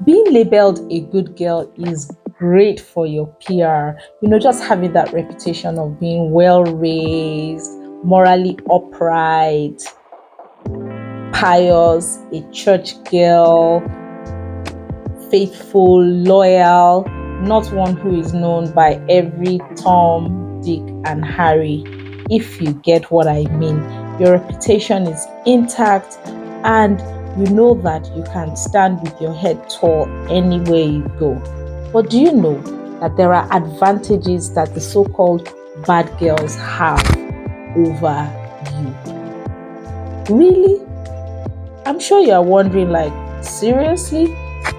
Being labeled a good girl is great for your PR. Just having that reputation of being well raised, morally upright, pious, a church girl, faithful, loyal, not one who is known by every Tom, Dick, and Harry. If you get what I mean, your reputation is intact and you know that you can stand with your head tall anywhere you go. But do you know that there are advantages that the so-called bad girls have over you? Really? I'm sure you are wondering, like, seriously?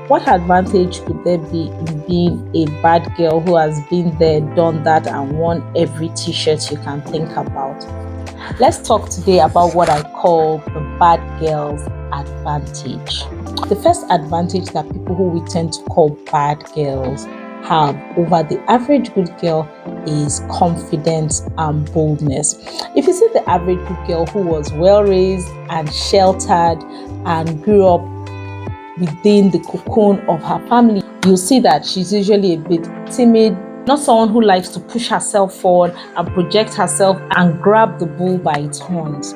What advantage could there be in being a bad girl who has been there, done that, and worn every t-shirt you can think about? Let's talk today about what I call the bad girl's advantage. The first advantage that people who we tend to call bad girls have over the average good girl is confidence and boldness. If you see the average good girl who was well raised and sheltered and grew up within the cocoon of her family, you'll see that she's usually a bit timid, not someone who likes to push herself forward and project herself and grab the bull by its horns.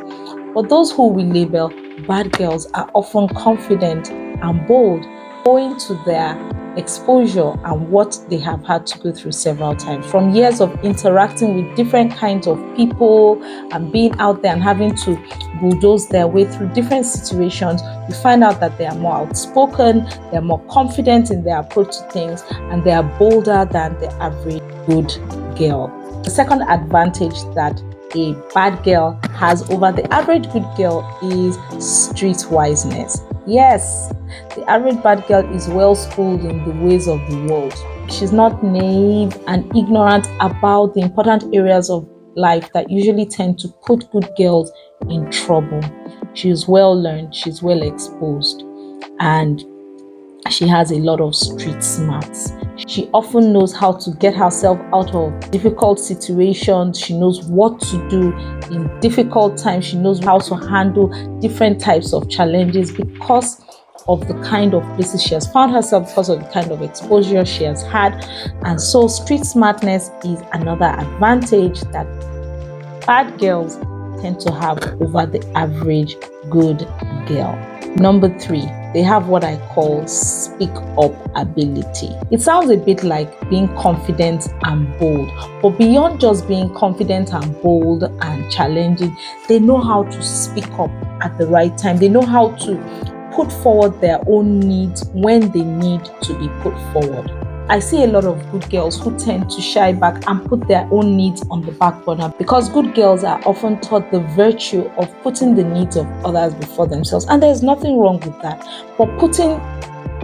But those who we label bad girls are often confident and bold, owing to their exposure and what they have had to go through several times. From years of interacting with different kinds of people and being out there and having to bulldoze their way through different situations, you find out that they are more outspoken, they're more confident in their approach to things, and they are bolder than the average good girl. The second advantage that a bad girl has over the average good girl is streetwiseness. Yes, the average bad girl is well schooled in the ways of the world. She's not naive and ignorant about the important areas of life that usually tend to put good girls in trouble. She's well learned, she's well exposed, and she has a lot of street smarts. She often knows how to get herself out of difficult situations. She knows what to do in difficult times. She knows how to handle different types of challenges because of the kind of places she has found herself, because of the kind of exposure she has had. And so street smartness is another advantage that bad girls tend to have over the average good girl. Number 3, they have what I call speak up ability. It sounds a bit like being confident and bold, but beyond just being confident and bold and challenging, they know how to speak up at the right time. They know how to put forward their own needs when they need to be put forward. I see a lot of good girls who tend to shy back and put their own needs on the back burner because good girls are often taught the virtue of putting the needs of others before themselves. And there's nothing wrong with that. But putting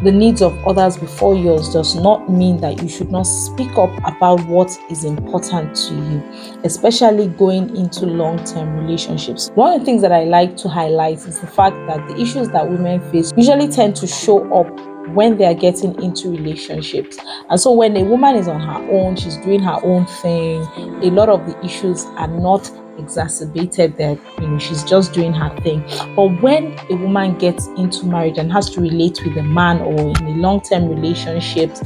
the needs of others before yours does not mean that you should not speak up about what is important to you, especially going into long-term relationships. One of the things that I like to highlight is the fact that the issues that women face usually tend to show up when they are getting into relationships. And so when a woman is on her own, she's doing her own thing, a lot of the issues are not exacerbated there. She's just doing her thing. But when a woman gets into marriage and has to relate with a man or in a long-term relationships,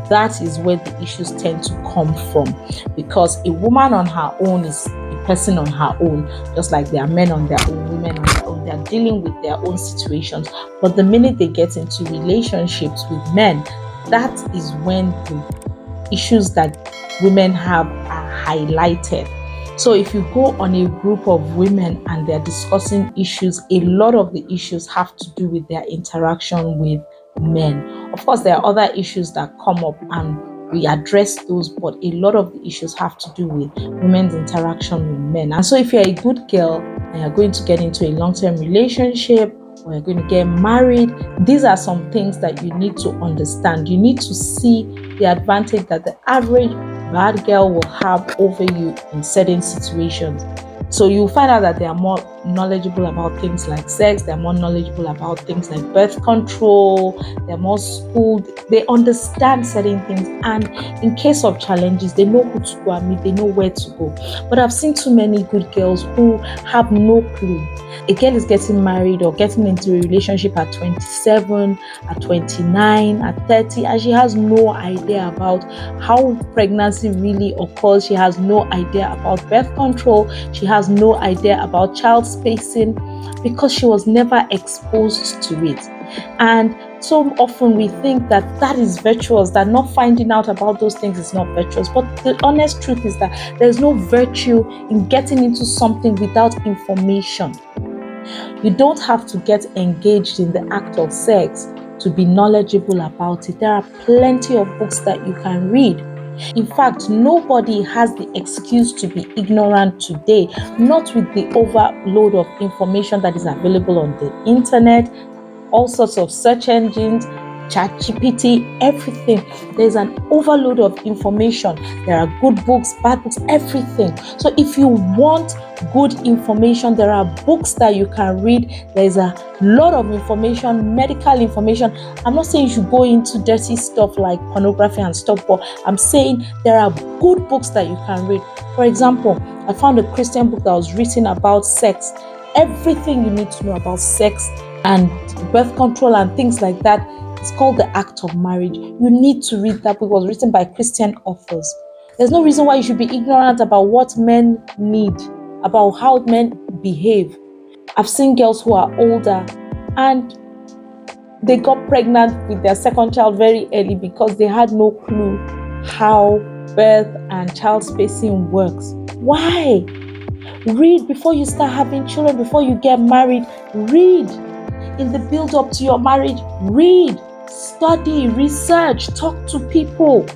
that is where the issues tend to come from, because a woman on her own is a person on her own, just like there are men on their own, women on their own. They are dealing with their own situations. But the minute they get into relationships with men, that is when the issues that women have are highlighted. So if you go on a group of women and they're discussing issues, a lot of the issues have to do with their interaction with men. Of course, there are other issues that come up and we address those, but a lot of the issues have to do with women's interaction with men. And so if you're a good girl and you're going to get into a long-term relationship or you're going to get married, these are some things that you need to understand. You need to see the advantage that the average bad girl will have over you in certain situations. So you'll find out that they are more knowledgeable about things like sex, they're more knowledgeable about things like birth control, they're more schooled, they understand certain things, and in case of challenges, they know who to go and meet, they know where to go. But I've seen too many good girls who have no clue. A girl is getting married or getting into a relationship at 27, at 29, at 30, and she has no idea about how pregnancy really occurs. She has no idea about birth control. She has no idea about child spacing because she was never exposed to it. And so often we think that that is virtuous, that not finding out about those things is not virtuous. But the honest truth is that there's no virtue in getting into something without information. You don't have to get engaged in the act of sex to be knowledgeable about it. There are plenty of books that you can read. In fact, nobody has the excuse to be ignorant today, not with the overload of information that is available on the internet, all sorts of search engines, ChatGPT, everything. There's an overload of information. There are good books, bad books, everything. So if you want good information, there are books that you can read. There's a lot of information, medical information. I'm not saying you should go into dirty stuff like pornography and stuff, but I'm saying there are good books that you can read. For example, I found a Christian book that was written about sex. Everything you need to know about sex and birth control and things like that. It's called The Act of Marriage. You need to read that book. It was written by Christian authors. There's no reason why you should be ignorant about what men need, about how men behave. I've seen girls who are older and they got pregnant with their second child very early because they had no clue how birth and child spacing works. Why? Read before you start having children, before you get married. Read in the build up to your marriage. Read, study, research, talk to people,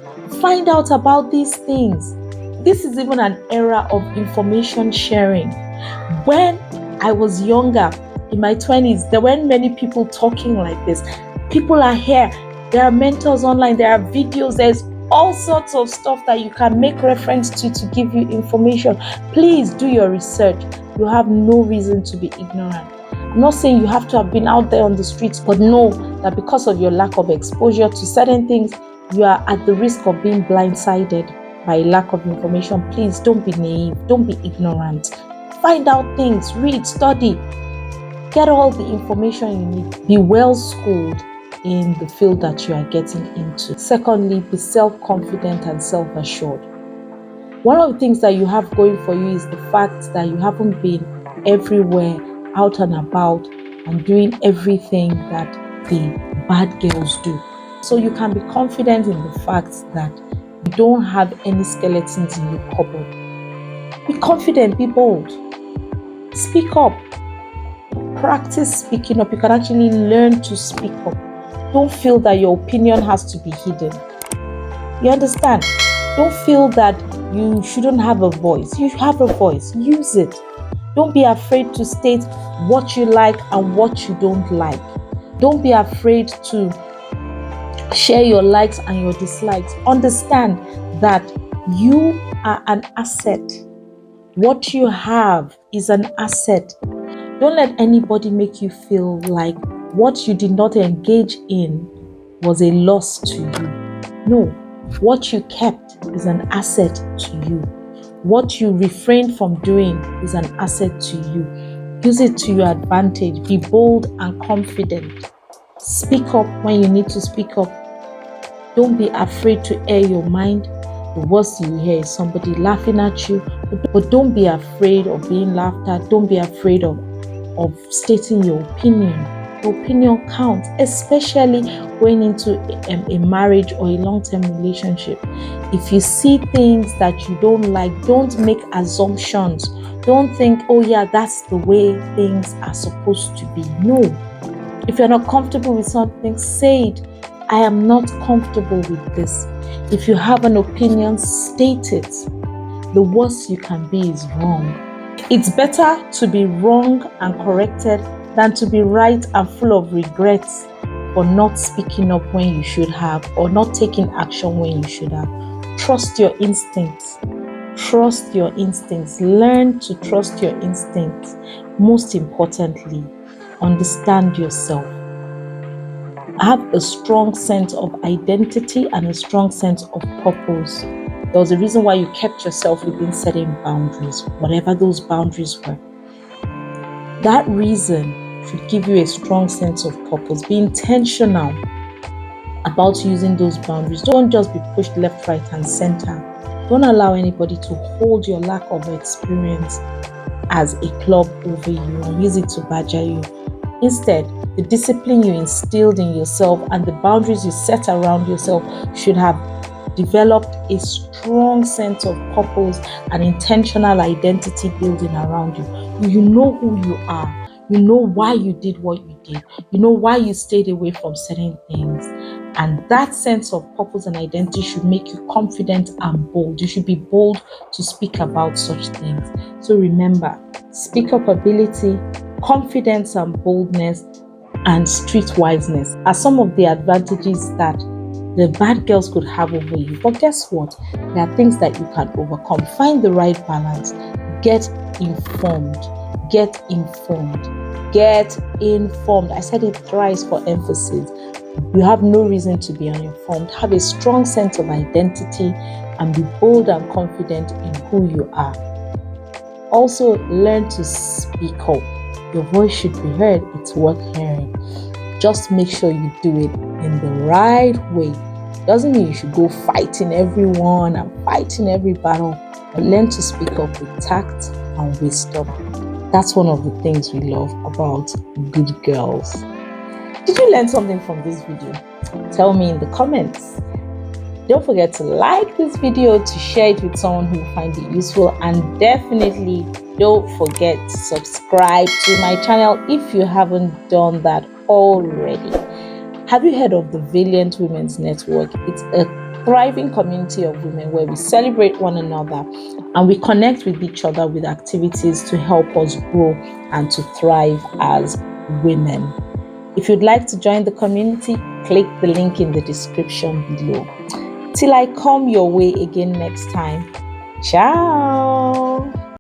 find out about these things. This is even an era of information sharing. When I was younger, in my 20s, there weren't many people talking like this. People are here. There are mentors online. There are videos. There's all sorts of stuff that you can make reference to give you information. Please do your research. You have no reason to be ignorant. I'm not saying you have to have been out there on the streets, but know that because of your lack of exposure to certain things, you are at the risk of being blindsided by lack of information. Please don't be naive. Don't be ignorant. Find out things. Read, study. Get all the information you need. Be well schooled in the field that you are getting into. Secondly, be self-confident and self-assured. One of the things that you have going for you is the fact that you haven't been everywhere, out and about, and doing everything that the bad girls do. So you can be confident in the fact that you don't have any skeletons in your cupboard. Be confident, be bold. Speak up. Practice speaking up. You can actually learn to speak up. Don't feel that your opinion has to be hidden. You understand? Don't feel that you shouldn't have a voice. You have a voice. Use it. Don't be afraid to state what you like and what you don't like. Don't be afraid to share your likes and your dislikes. Understand that you are an asset. What you have is an asset. Don't let anybody make you feel like what you did not engage in was a loss to you. No, what you kept is an asset to you. What you refrained from doing is an asset to you. Use it to your advantage. Be bold and confident. Speak up when you need to speak up. Don't be afraid to air your mind. The worst you hear is somebody laughing at you. But don't be afraid of being laughed at. Don't be afraid of stating your opinion. Your opinion counts, especially going into a marriage or a long-term relationship. If you see things that you don't like, don't make assumptions. Don't think, oh yeah, that's the way things are supposed to be. No. If you're not comfortable with something, say it. I am not comfortable with this. If you have an opinion, state it. The worst you can be is wrong. It's better to be wrong and corrected than to be right and full of regrets for not speaking up when you should have or not taking action when you should have. Trust your instincts. Trust your instincts. Learn to trust your instincts. most importantly, understand yourself. Have a strong sense of identity and a strong sense of purpose. There was a reason why you kept yourself within certain boundaries, whatever those boundaries were. That reason should give you a strong sense of purpose. Be intentional about using those boundaries. Don't just be pushed left, right, and center. Don't allow anybody to hold your lack of experience as a club over you and use it to badger you. Instead, the discipline you instilled in yourself and the boundaries you set around yourself should have developed a strong sense of purpose and intentional identity building around you. You know who you are. You know why you did what you did. You know why you stayed away from certain things. And that sense of purpose and identity should make you confident and bold. You should be bold to speak about such things. So remember, speak up ability, confidence and boldness, and streetwiseness are some of the advantages that the bad girls could have over you. But guess what? There are things that you can overcome. Find the right balance. Get informed. Get informed. Get informed. I said it thrice for emphasis. You have no reason to be uninformed. Have a strong sense of identity and be bold and confident in who you are. Also, learn to speak up. Your voice should be heard. It's worth hearing. Just make sure you do it in the right way. Doesn't mean you should go fighting everyone and fighting every battle. But learn to speak up with tact and wisdom. That's one of the things we love about good girls. Did you learn something from this video? Tell me in the comments. Don't forget to like this video, to share it with someone who will find it useful, and definitely don't forget to subscribe to my channel if you haven't done that already. Have you heard of the Valiant Women's Network? It's a thriving community of women where we celebrate one another and we connect with each other with activities to help us grow and to thrive as women. If you'd like to join the community, click the link in the description below. Till I come your way again next time. Ciao!